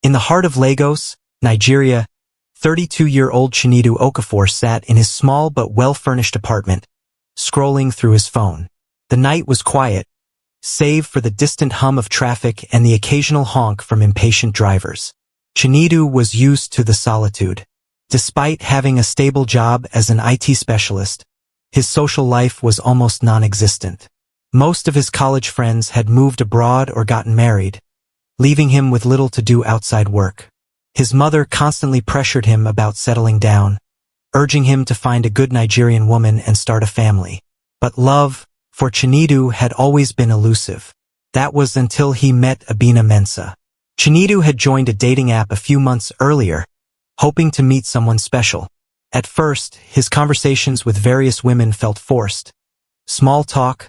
In the heart of Lagos, Nigeria, 32-year-old Chinedu Okafor sat in his small but well-furnished apartment, scrolling through his phone. The night was quiet, save for the distant hum of traffic and the occasional honk from impatient drivers. Chinedu was used to the solitude. Despite having a stable job as an IT specialist, his social life was almost non-existent. Most of his college friends had moved abroad or gotten married, leaving him with little to do outside work. His mother constantly pressured him about settling down, urging him to find a good Nigerian woman and start a family. But love, for Chinedu, had always been elusive. That was until he met Abina Mensah. Chinedu had joined a dating app a few months earlier, hoping to meet someone special. At first, his conversations with various women felt forced. Small talk,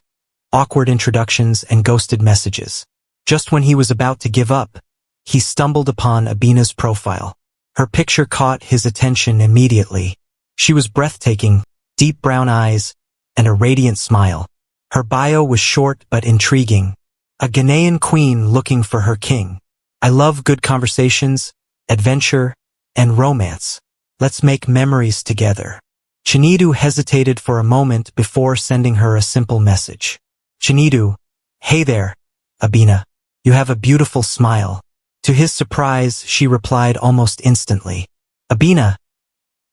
awkward introductions, and ghosted messages. Just when he was about to give up, he stumbled upon Abina's profile. Her picture caught his attention immediately. She was breathtaking, deep brown eyes, and a radiant smile. Her bio was short but intriguing. A Ghanaian queen looking for her king. I love good conversations, adventure, and romance. Let's make memories together. Chinedu hesitated for a moment before sending her a simple message. Chinedu, hey there, Abina. You have a beautiful smile. To his surprise, she replied almost instantly. Abina.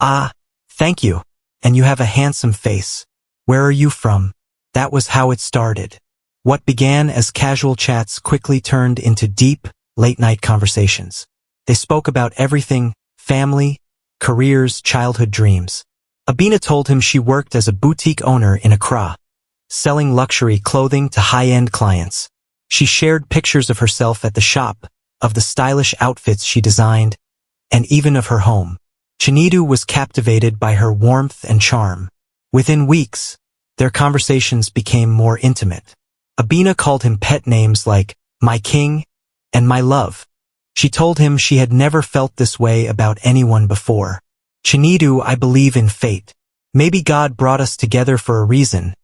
Ah, thank you. And you have a handsome face. Where are you from? That was how it started. What began as casual chats quickly turned into deep, late-night conversations. They spoke about everything: family, careers, childhood dreams. Abina told him she worked as a boutique owner in Accra, selling luxury clothing to high-end clients. She shared pictures of herself at the shop, of the stylish outfits she designed, and even of her home. Chinedu was captivated by her warmth and charm. Within weeks, their conversations became more intimate. Abina called him pet names like my king and my love. She told him she had never felt this way about anyone before. Chinedu, I believe in fate. Maybe God brought us together for a reason,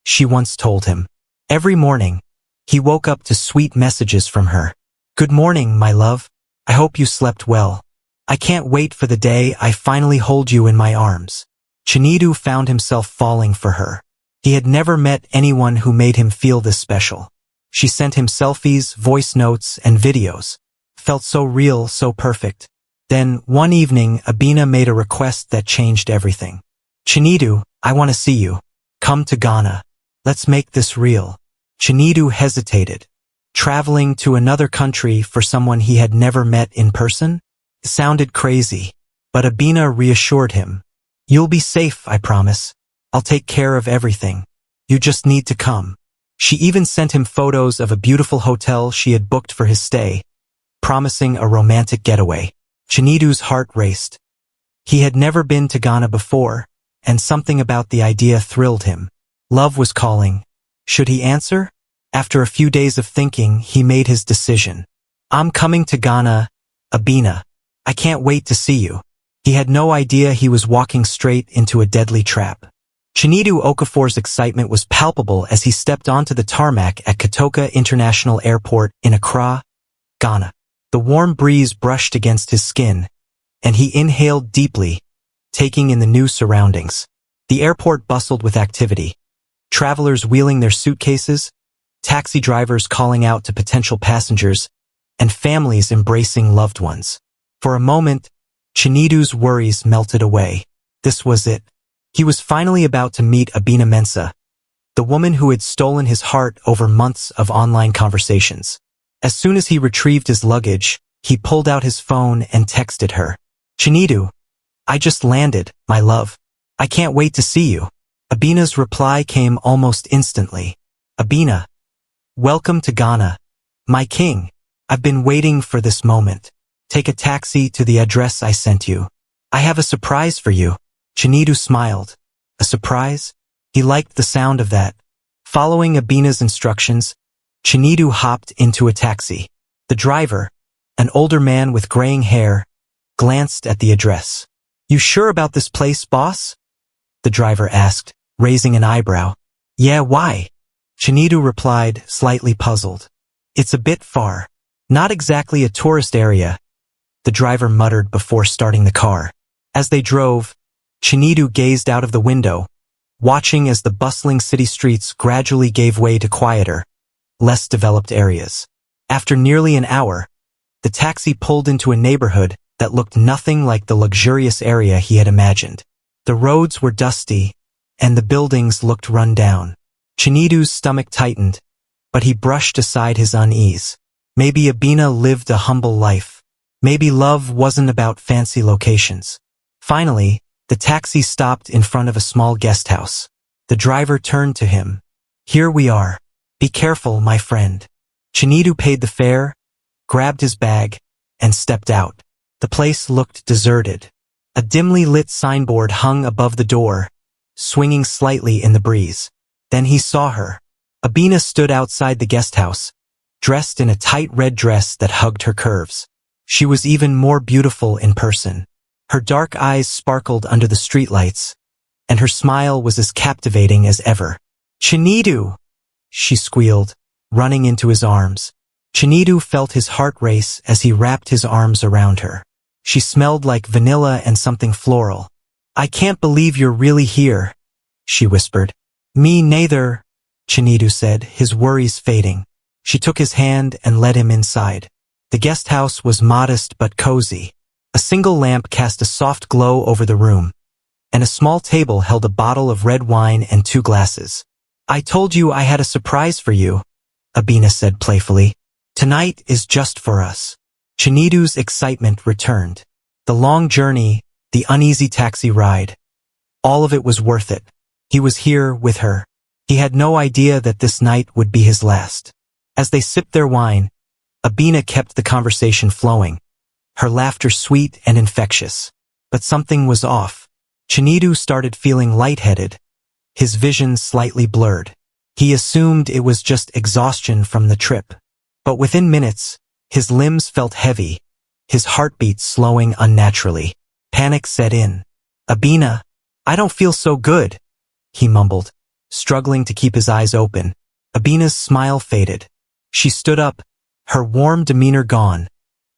she once told him. Every morning, he woke up to sweet messages from her. Good morning, my love. I hope you slept well. I can't wait for the day I finally hold you in my arms. Chinedu found himself falling for her. He had never met anyone who made him feel this special. She sent him selfies, voice notes, and videos. Felt so real, so perfect. Then, one evening, Abina made a request that changed everything. Chinedu, I want to see you. Come to Ghana. Let's make this real. Chinedu hesitated. Traveling to another country for someone he had never met in person? It sounded crazy. But Abina reassured him. You'll be safe, I promise. I'll take care of everything. You just need to come. She even sent him photos of a beautiful hotel she had booked for his stay, promising a romantic getaway. Chinedu's heart raced. He had never been to Ghana before, and something about the idea thrilled him. Love was calling. Should he answer? After a few days of thinking, he made his decision. I'm coming to Ghana, Abina. I can't wait to see you. He had no idea he was walking straight into a deadly trap. Chinedu Okafor's excitement was palpable as he stepped onto the tarmac at Kotoka International Airport in Accra, Ghana. The warm breeze brushed against his skin, and he inhaled deeply, taking in the new surroundings. The airport bustled with activity. Travelers wheeling their suitcases, taxi drivers calling out to potential passengers, and families embracing loved ones. For a moment, Chinedu's worries melted away. This was it. He was finally about to meet Abina Mensah, the woman who had stolen his heart over months of online conversations. As soon as he retrieved his luggage, he pulled out his phone and texted her. Chinedu, I just landed, my love. I can't wait to see you. Abina's reply came almost instantly. Abina, welcome to Ghana, my king. I've been waiting for this moment. Take a taxi to the address I sent you. I have a surprise for you. Chinedu smiled. A surprise? He liked the sound of that. Following Abina's instructions, Chinedu hopped into a taxi. The driver, an older man with graying hair, glanced at the address. You sure about this place, boss? The driver asked, raising an eyebrow. Yeah, why? Chinedu replied, slightly puzzled. It's a bit far. Not exactly a tourist area, the driver muttered before starting the car. As they drove, Chinedu gazed out of the window, watching as the bustling city streets gradually gave way to quieter, less developed areas. After nearly an hour, the taxi pulled into a neighborhood that looked nothing like the luxurious area he had imagined. The roads were dusty, and the buildings looked run down. Chinedu's stomach tightened, but he brushed aside his unease. Maybe Abina lived a humble life. Maybe love wasn't about fancy locations. Finally, the taxi stopped in front of a small guest house. The driver turned to him. "Here we are. Be careful, my friend." Chinedu paid the fare, grabbed his bag, and stepped out. The place looked deserted. A dimly lit signboard hung above the door, swinging slightly in the breeze. Then he saw her. Abina stood outside the guest house, dressed in a tight red dress that hugged her curves. She was even more beautiful in person. Her dark eyes sparkled under the streetlights, and her smile was as captivating as ever. "Chinedu!" she squealed, running into his arms. Chinedu felt his heart race as he wrapped his arms around her. She smelled like vanilla and something floral. "I can't believe you're really here," she whispered. "Me neither," Chinedu said, his worries fading. She took his hand and led him inside. The guest house was modest but cozy. A single lamp cast a soft glow over the room, and a small table held a bottle of red wine and 2 glasses. "I told you I had a surprise for you," Abina said playfully. "Tonight is just for us." Chinedu's excitement returned. The long journey, the uneasy taxi ride, all of it was worth it. He was here with her. He had no idea that this night would be his last. As they sipped their wine, Abina kept the conversation flowing, her laughter sweet and infectious. But something was off. Chinedu started feeling lightheaded, his vision slightly blurred. He assumed it was just exhaustion from the trip. But within minutes, his limbs felt heavy, his heartbeat slowing unnaturally. Panic set in. "Abina, I don't feel so good," he mumbled, struggling to keep his eyes open. Abina's smile faded. She stood up, her warm demeanor gone,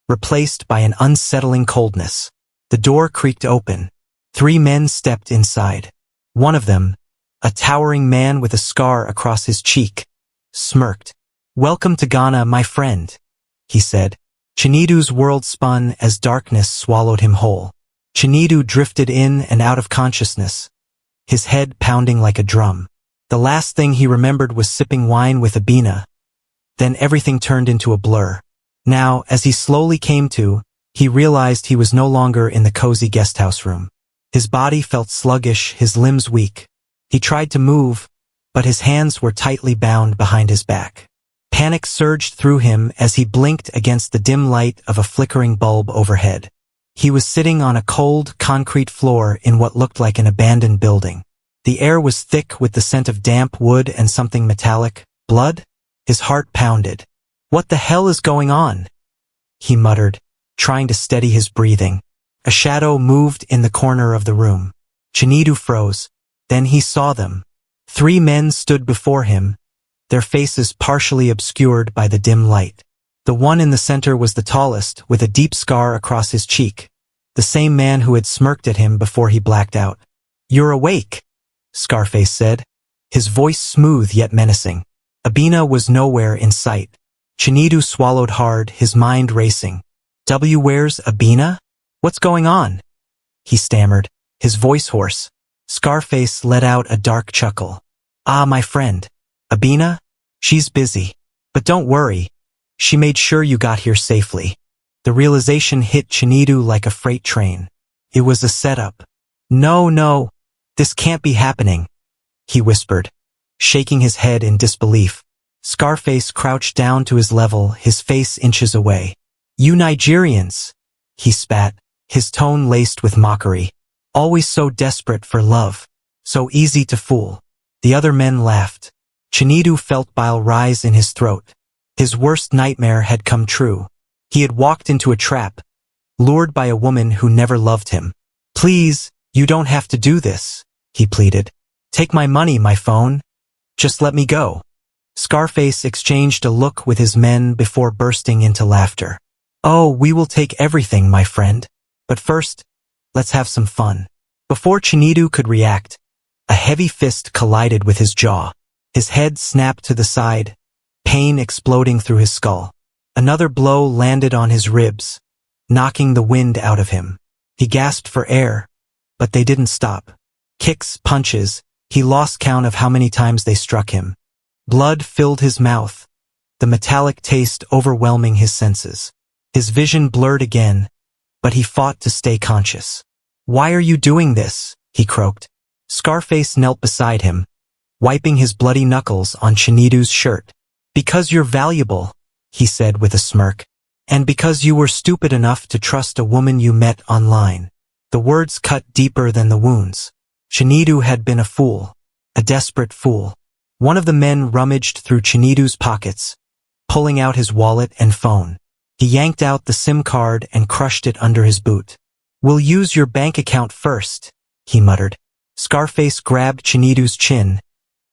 replaced by an unsettling coldness. The door creaked open. 3 men stepped inside. One of them, a towering man with a scar across his cheek, smirked. "Welcome to Ghana, my friend," he said. Chinedu's world spun as darkness swallowed him whole. Chinedu drifted in and out of consciousness, his head pounding like a drum. The last thing he remembered was sipping wine with Abina. Then everything turned into a blur. Now, as he slowly came to, he realized he was no longer in the cozy guesthouse room. His body felt sluggish, his limbs weak. He tried to move, but his hands were tightly bound behind his back. Panic surged through him as he blinked against the dim light of a flickering bulb overhead. He was sitting on a cold, concrete floor in what looked like an abandoned building. The air was thick with the scent of damp wood and something metallic. Blood? His heart pounded. "What the hell is going on?" he muttered, trying to steady his breathing. A shadow moved in the corner of the room. Chinedu froze. Then he saw them. 3 men stood before him, their faces partially obscured by the dim light. The one in the center was the tallest, with a deep scar across his cheek, the same man who had smirked at him before he blacked out. "You're awake," Scarface said, his voice smooth yet menacing. Abina was nowhere in sight. Chinedu swallowed hard, his mind racing. "Where's Abina? What's going on?" he stammered, his voice hoarse. Scarface let out a dark chuckle. "Ah, my friend. Abina? She's busy. But don't worry. She made sure you got here safely." The realization hit Chinedu like a freight train. It was a setup. No, this can't be happening," he whispered, shaking his head in disbelief. Scarface crouched down to his level, his face inches away. "You Nigerians," he spat, his tone laced with mockery. "Always so desperate for love. So easy to fool." The other men laughed. Chinedu felt bile rise in his throat. His worst nightmare had come true. He had walked into a trap, lured by a woman who never loved him. "Please, you don't have to do this," he pleaded. "Take my money, my phone. Just let me go." Scarface exchanged a look with his men before bursting into laughter. "Oh, we will take everything, my friend. But first, let's have some fun." Before Chinidu could react, a heavy fist collided with his jaw. His head snapped to the side, pain exploding through his skull. Another blow landed on his ribs, knocking the wind out of him. He gasped for air, but they didn't stop. Kicks, punches, he lost count of how many times they struck him. Blood filled his mouth, the metallic taste overwhelming his senses. His vision blurred again, but he fought to stay conscious. "Why are you doing this?" he croaked. Scarface knelt beside him, wiping his bloody knuckles on Chinidu's shirt. "Because you're valuable," he said with a smirk. "And because you were stupid enough to trust a woman you met online." The words cut deeper than the wounds. Chinidu had been a fool, a desperate fool. One of the men rummaged through Chinidu's pockets, pulling out his wallet and phone. He yanked out the SIM card and crushed it under his boot. "We'll use your bank account first," he muttered. Scarface grabbed Chinidu's chin,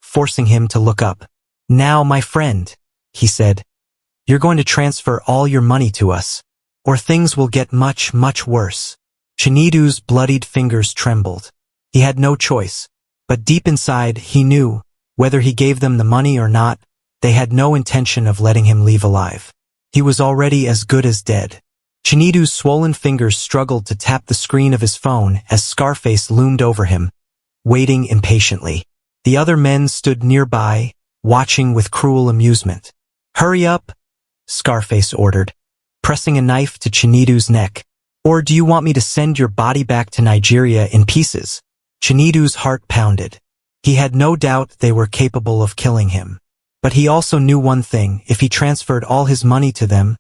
forcing him to look up. "Now, my friend," he said, "you're going to transfer all your money to us, or things will get much, much worse." Chinidu's bloodied fingers trembled. He had no choice, but deep inside he knew, whether he gave them the money or not, they had no intention of letting him leave alive. He was already as good as dead. Chinidu's swollen fingers struggled to tap the screen of his phone as Scarface loomed over him, waiting impatiently. The other men stood nearby, watching with cruel amusement. "Hurry up," Scarface ordered, pressing a knife to Chinidu's neck. "Or do you want me to send your body back to Nigeria in pieces?" Chinidu's heart pounded. He had no doubt they were capable of killing him. But he also knew one thing: if he transferred all his money to them,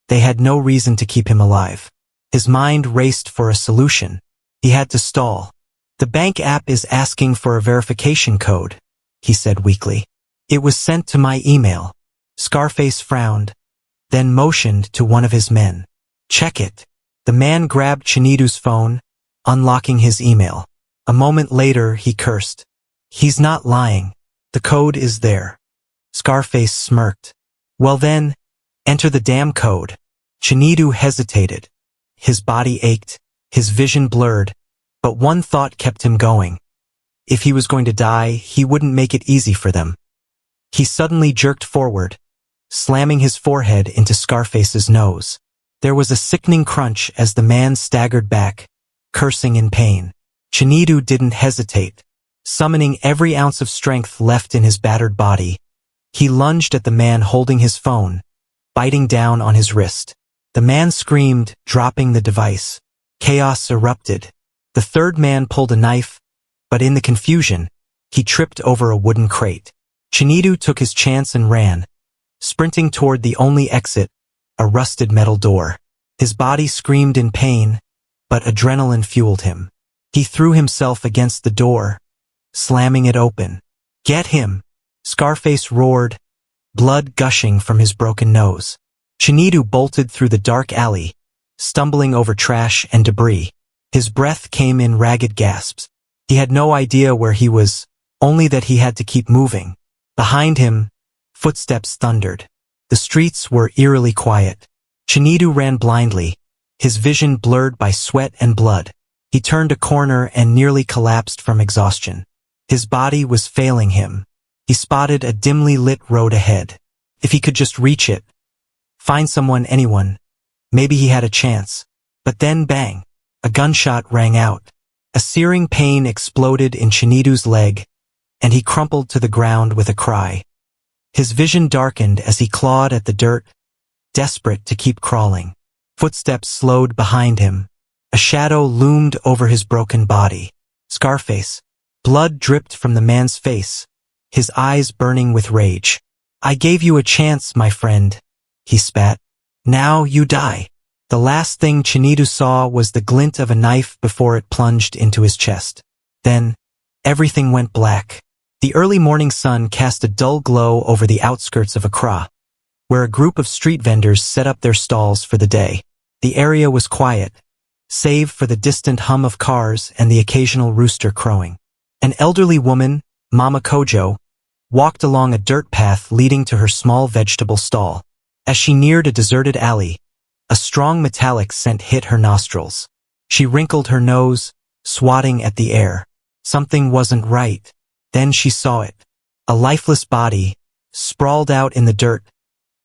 they had no reason to keep him alive. His mind raced for a solution. He had to stall. "The bank app is asking for a verification code," he said weakly. "It was sent to my email." Scarface frowned, then motioned to one of his men. "Check it." The man grabbed Chinidu's phone, unlocking his email. A moment later, he cursed. "He's not lying. The code is there." Scarface smirked. "Well then, enter the damn code." Chinidu hesitated. His body ached, his vision blurred, but one thought kept him going. If he was going to die, he wouldn't make it easy for them. He suddenly jerked forward, slamming his forehead into Scarface's nose. There was a sickening crunch as the man staggered back, cursing in pain. Chinidu didn't hesitate. Summoning every ounce of strength left in his battered body, he lunged at the man holding his phone, biting down on his wrist. The man screamed, dropping the device. Chaos erupted. The third man pulled a knife, but in the confusion, he tripped over a wooden crate. Chinidu took his chance and ran, sprinting toward the only exit, a rusted metal door. His body screamed in pain, but adrenaline fueled him. He threw himself against the door, slamming it open. "Get him!" Scarface roared, blood gushing from his broken nose. Chinidu bolted through the dark alley, stumbling over trash and debris. His breath came in ragged gasps. He had no idea where he was, only that he had to keep moving. Behind him, footsteps thundered. The streets were eerily quiet. Chinidu ran blindly, his vision blurred by sweat and blood. He turned a corner and nearly collapsed from exhaustion. His body was failing him. He spotted a dimly lit road ahead. If he could just reach it, find someone, anyone, maybe he had a chance. But then bang, a gunshot rang out. A searing pain exploded in Chinidu's leg, and he crumpled to the ground with a cry. His vision darkened as he clawed at the dirt, desperate to keep crawling. Footsteps slowed behind him. A shadow loomed over his broken body. Scarface. Blood dripped from the man's face, his eyes burning with rage. "I gave you a chance, my friend," he spat. "Now you die." The last thing Chinidu saw was the glint of a knife before it plunged into his chest. Then, everything went black. The early morning sun cast a dull glow over the outskirts of Accra, where a group of street vendors set up their stalls for the day. The area was quiet, save for the distant hum of cars and the occasional rooster crowing. An elderly woman, Mama Kojo, walked along a dirt path leading to her small vegetable stall. As she neared a deserted alley, A strong metallic scent hit her nostrils. She wrinkled her nose, swatting at the air. Something wasn't right. Then she saw it. A lifeless body, sprawled out in the dirt,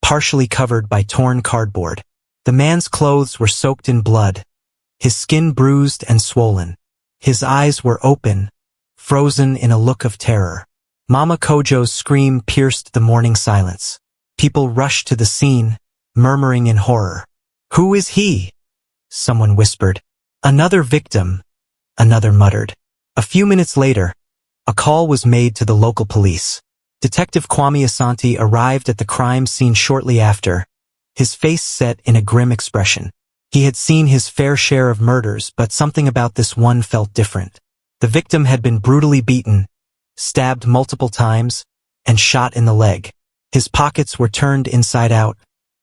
partially covered by torn cardboard. The man's clothes were soaked in blood, his skin bruised and swollen. His eyes were open, frozen in a look of terror. Mama Kojo's scream pierced the morning silence. People rushed to the scene, murmuring in horror. "Who is he?" someone whispered. "Another victim," another muttered. A few minutes later, a call was made to the local police. Detective Kwame Asante arrived at the crime scene shortly after, his face set in a grim expression. He had seen his fair share of murders, but something about this one felt different. The victim had been brutally beaten, stabbed multiple times, and shot in the leg. His pockets were turned inside out.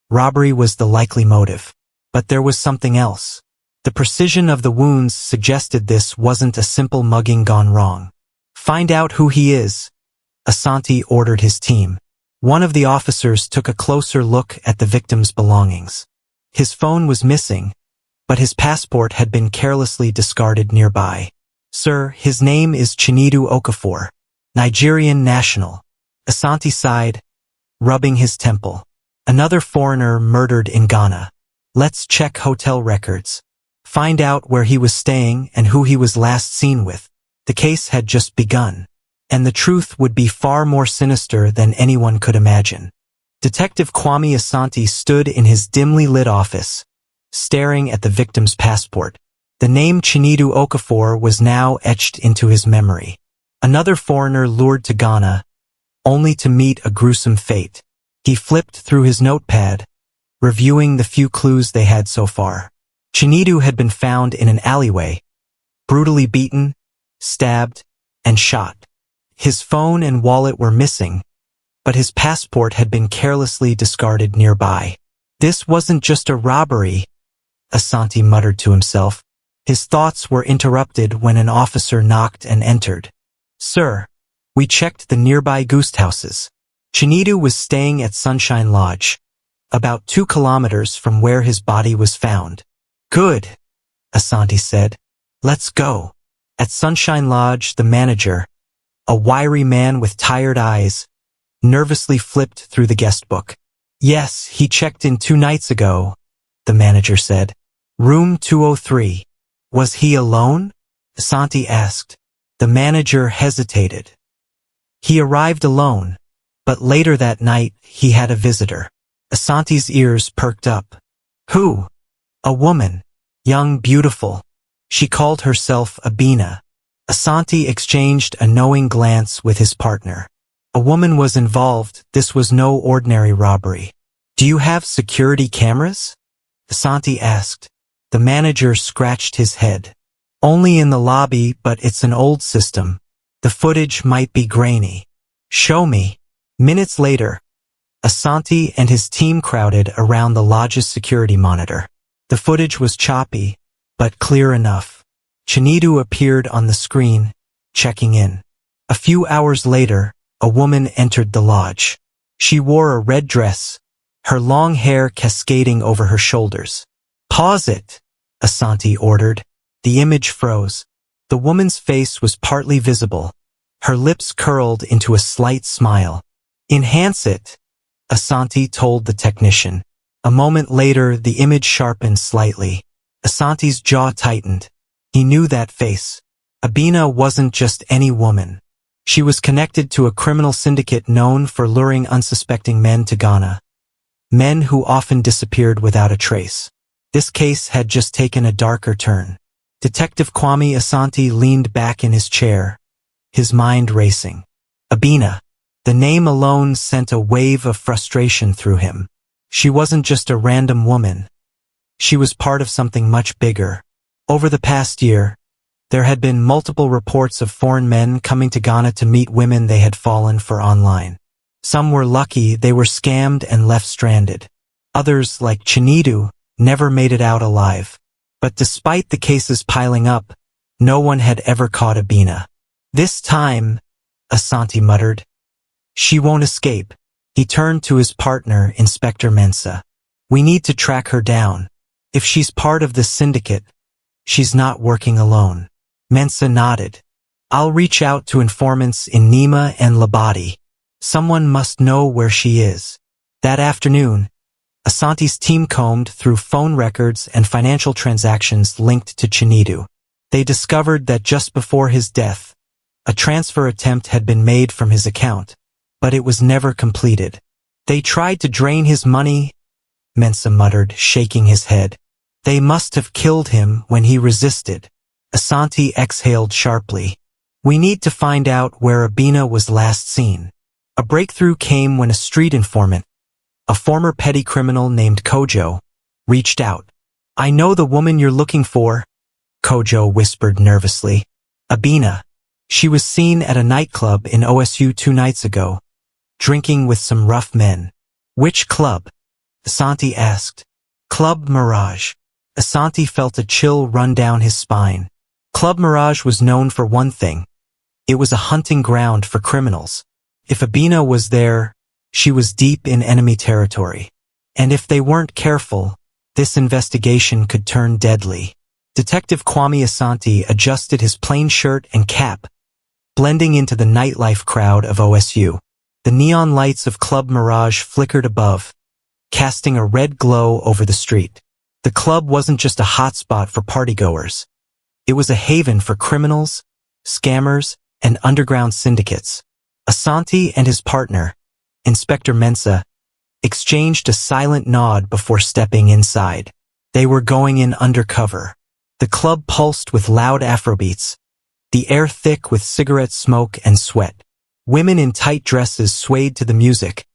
Robbery was the likely motive. But there was something else. The precision of the wounds suggested this wasn't a simple mugging gone wrong. "Find out who he is," Asante ordered his team. One of the officers took a closer look at the victim's belongings. His phone was missing, but his passport had been carelessly discarded nearby. "Sir, his name is Chinedu Okafor, Nigerian national." Asante sighed, rubbing his temple. "Another foreigner murdered in Ghana. Let's check hotel records. Find out where he was staying and who he was last seen with." The case had just begun, and the truth would be far more sinister than anyone could imagine. Detective Kwame Asante stood in his dimly lit office, staring at the victim's passport. The name Chinedu Okafor was now etched into his memory. Another foreigner lured to Ghana, only to meet a gruesome fate. He flipped through his notepad, reviewing the few clues they had so far. Chinedu had been found in an alleyway, brutally beaten, stabbed, and shot. His phone and wallet were missing, but his passport had been carelessly discarded nearby. This wasn't just a robbery, Asante muttered to himself. His thoughts were interrupted when an officer knocked and entered. "Sir, we checked the nearby guest houses. Chinedu was staying at Sunshine Lodge, about 2 kilometers from where his body was found." "Good," Asante said. "Let's go." At Sunshine Lodge, the manager, a wiry man with tired eyes, nervously flipped through the guest book. "Yes, he checked in 2 nights ago," the manager said. "Room 203. Was he alone?" Asante asked. The manager hesitated. "He arrived alone, but later that night he had a visitor." Asante's ears perked up. "Who?" "A woman. Young, beautiful. She called herself Abina." Asante exchanged a knowing glance with his partner. A woman was involved. This was no ordinary robbery. "Do you have security cameras?" Asante asked. The manager scratched his head. "Only in the lobby, but it's an old system. The footage might be grainy." "Show me." Minutes later, Asante and his team crowded around the lodge's security monitor. The footage was choppy, but clear enough. Chinedu appeared on the screen, checking in. A few hours later, a woman entered the lodge. She wore a red dress, her long hair cascading over her shoulders. "Pause it," Asante ordered. The image froze. The woman's face was partly visible, her lips curled into a slight smile. "Enhance it," Asante told the technician. A moment later, the image sharpened slightly. Asante's jaw tightened. He knew that face. Abina wasn't just any woman. She was connected to a criminal syndicate known for luring unsuspecting men to Ghana. Men who often disappeared without a trace. This case had just taken a darker turn. Detective Kwame Asante leaned back in his chair, his mind racing. Abina. The name alone sent a wave of frustration through him. She wasn't just a random woman. She was part of something much bigger. Over the past year, there had been multiple reports of foreign men coming to Ghana to meet women they had fallen for online. Some were lucky they were scammed and left stranded. Others, like Chinedu, never made it out alive. But despite the cases piling up, no one had ever caught Abina. "This time," Asante muttered, "she won't escape." He turned to his partner, Inspector Mensah. "We need to track her down." If she's part of this syndicate, she's not working alone. Mensah nodded. I'll reach out to informants in Nima and Labadi. Someone must know where she is. That afternoon, Asante's team combed through phone records and financial transactions linked to Chinedu. They discovered that just before his death, a transfer attempt had been made from his account, but it was never completed. They tried to drain his money, Mensah muttered, shaking his head. They must have killed him when he resisted. Asante exhaled sharply. We need to find out where Abina was last seen. A breakthrough came when a street informant, a former petty criminal named Kojo, reached out. I know the woman you're looking for, Kojo whispered nervously. Abina. She was seen at a nightclub in OSU 2 nights ago, drinking with some rough men. Which club? Asante asked. Club Mirage. Asante felt a chill run down his spine. Club Mirage was known for one thing. It was a hunting ground for criminals. If Abina was there, she was deep in enemy territory. And if they weren't careful, this investigation could turn deadly. Detective Kwame Asante adjusted his plain shirt and cap, blending into the nightlife crowd of OSU. The neon lights of Club Mirage flickered above, casting a red glow over the street. The club wasn't just a hotspot for partygoers. It was a haven for criminals, scammers, and underground syndicates. Asante and his partner, Inspector Mensah, exchanged a silent nod before stepping inside. They were going in undercover. The club pulsed with loud Afrobeats, the air thick with cigarette smoke and sweat. Women in tight dresses swayed to the music.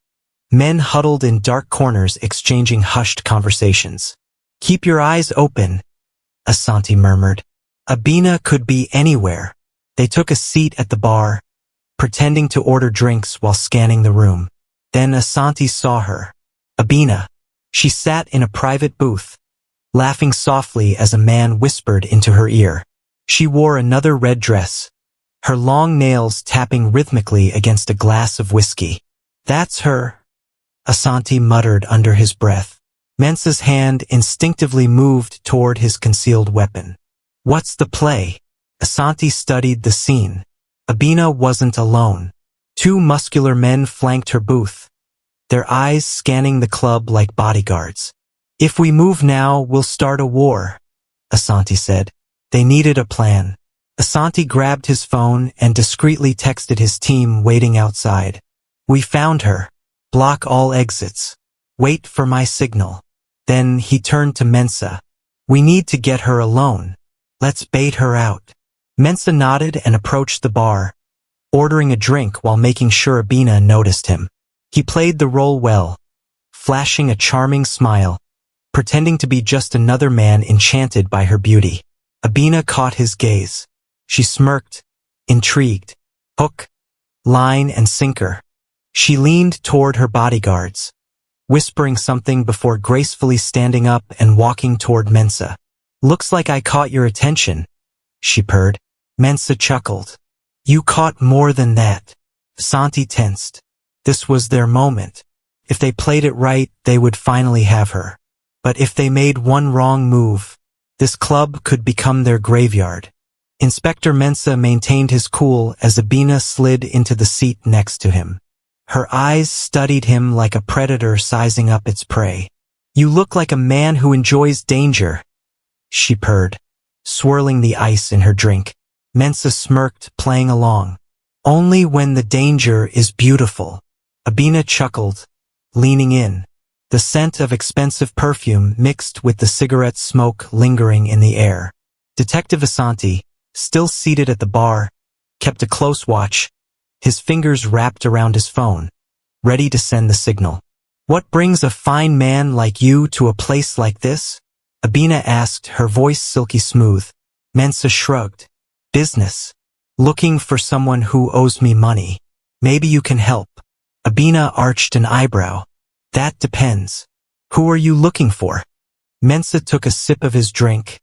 Men huddled in dark corners exchanging hushed conversations. Keep your eyes open, Asante murmured. Abina could be anywhere. They took a seat at the bar, pretending to order drinks while scanning the room. Then Asante saw her. Abina. She sat in a private booth, laughing softly as a man whispered into her ear. She wore another red dress, her long nails tapping rhythmically against a glass of whiskey. That's her, Asante muttered under his breath. Mensah's hand instinctively moved toward his concealed weapon. What's the play? Asante studied the scene. Abina wasn't alone. 2 muscular men flanked her booth, their eyes scanning the club like bodyguards. If we move now, we'll start a war, Asante said. They needed a plan. Asante grabbed his phone and discreetly texted his team waiting outside. We found her. Block all exits. Wait for my signal. Then he turned to Mensah. We need to get her alone. Let's bait her out. Mensah nodded and approached the bar, ordering a drink while making sure Abina noticed him. He played the role well, flashing a charming smile, pretending to be just another man enchanted by her beauty. Abina caught his gaze. She smirked, intrigued. Hook, line, and sinker. She leaned toward her bodyguards, whispering something before gracefully standing up and walking toward Mensah. Looks like I caught your attention, she purred. Mensah chuckled. You caught more than that. Asante tensed. This was their moment. If they played it right, they would finally have her. But if they made one wrong move, this club could become their graveyard. Inspector Mensah maintained his cool as Abina slid into the seat next to him. Her eyes studied him like a predator sizing up its prey. You look like a man who enjoys danger, she purred, swirling the ice in her drink. Mensah smirked, playing along. Only when the danger is beautiful. Abina chuckled, leaning in, the scent of expensive perfume mixed with the cigarette smoke lingering in the air. Detective Asante, still seated at the bar, kept a close watch, his fingers wrapped around his phone, ready to send the signal. What brings a fine man like you to a place like this? Abina asked, her voice silky smooth. Mensah shrugged. Business. Looking for someone who owes me money. Maybe you can help. Abina arched an eyebrow. That depends. Who are you looking for? Mensah took a sip of his drink,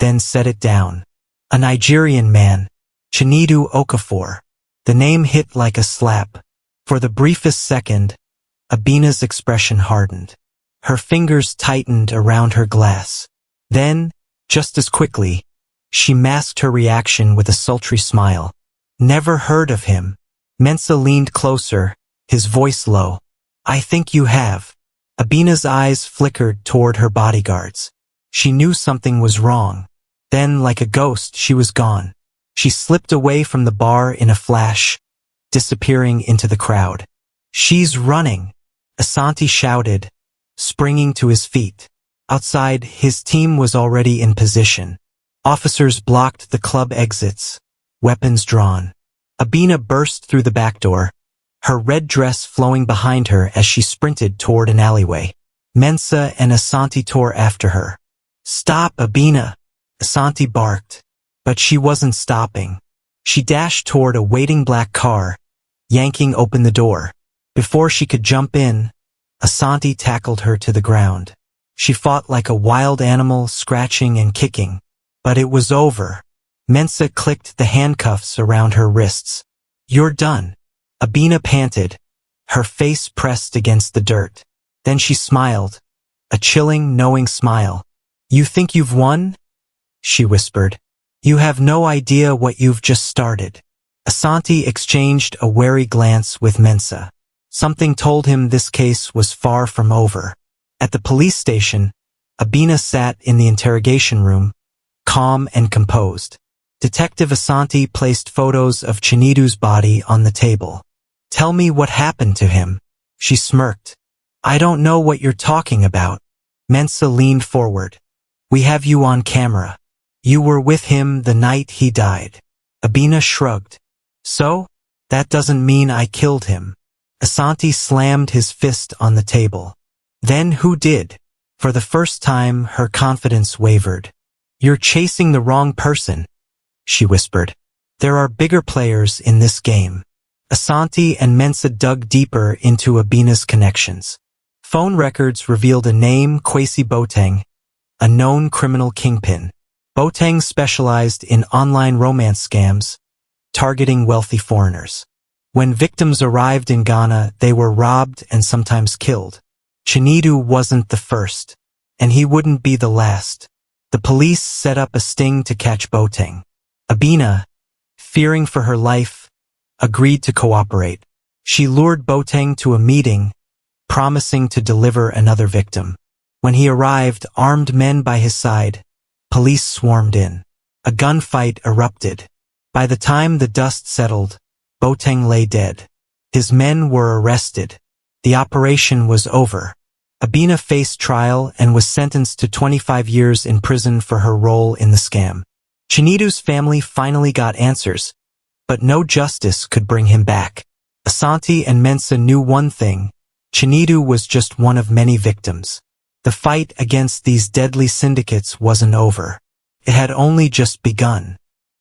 then set it down. A Nigerian man, Chinedu Okafor. The name hit like a slap. For the briefest second, Abina's expression hardened. Her fingers tightened around her glass. Then, just as quickly, she masked her reaction with a sultry smile. Never heard of him. Mensa leaned closer, his voice low. I think you have. Abina's eyes flickered toward her bodyguards. She knew something was wrong. Then, like a ghost, she was gone. She slipped away from the bar in a flash, disappearing into the crowd. She's running, Asante shouted, springing to his feet. Outside, his team was already in position. Officers blocked the club exits, weapons drawn. Abina burst through the back door, her red dress flowing behind her as she sprinted toward an alleyway. Mensa and Asante tore after her. Stop, Abina! Asante barked. But she wasn't stopping. She dashed toward a waiting black car, yanking open the door. Before she could jump in, Asante tackled her to the ground. She fought like a wild animal, scratching and kicking. But it was over. Mensa clicked the handcuffs around her wrists. You're done. Abina panted, her face pressed against the dirt. Then she smiled, a chilling, knowing smile. You think you've won? She whispered. You have no idea what you've just started. Asante exchanged a wary glance with Mensa. Something told him this case was far from over. At the police station, Abina sat in the interrogation room, calm and composed. Detective Asante placed photos of Chinedu's body on the table. Tell me what happened to him. She smirked. I don't know what you're talking about. Mensa leaned forward. We have you on camera. You were with him the night he died. Abina shrugged. So? That doesn't mean I killed him. Asante slammed his fist on the table. Then who did? For the first time, her confidence wavered. You're chasing the wrong person, she whispered. There are bigger players in this game. Asante and Mensa dug deeper into Abina's connections. Phone records revealed a name, Kwesi Boateng, a known criminal kingpin. Boateng specialized in online romance scams, targeting wealthy foreigners. When victims arrived in Ghana, they were robbed and sometimes killed. Chinedu wasn't the first, and he wouldn't be the last. The police set up a sting to catch Boateng. Abina, fearing for her life, agreed to cooperate. She lured Boateng to a meeting, promising to deliver another victim. When he arrived, armed men by his side, police swarmed in. A gunfight erupted. By the time the dust settled, Boateng lay dead. His men were arrested. The operation was over. Abina faced trial and was sentenced to 25 years in prison for her role in the scam. Chinedu's family finally got answers, but no justice could bring him back. Asante and Mensa knew one thing: Chinedu was just one of many victims. The fight against these deadly syndicates wasn't over. It had only just begun.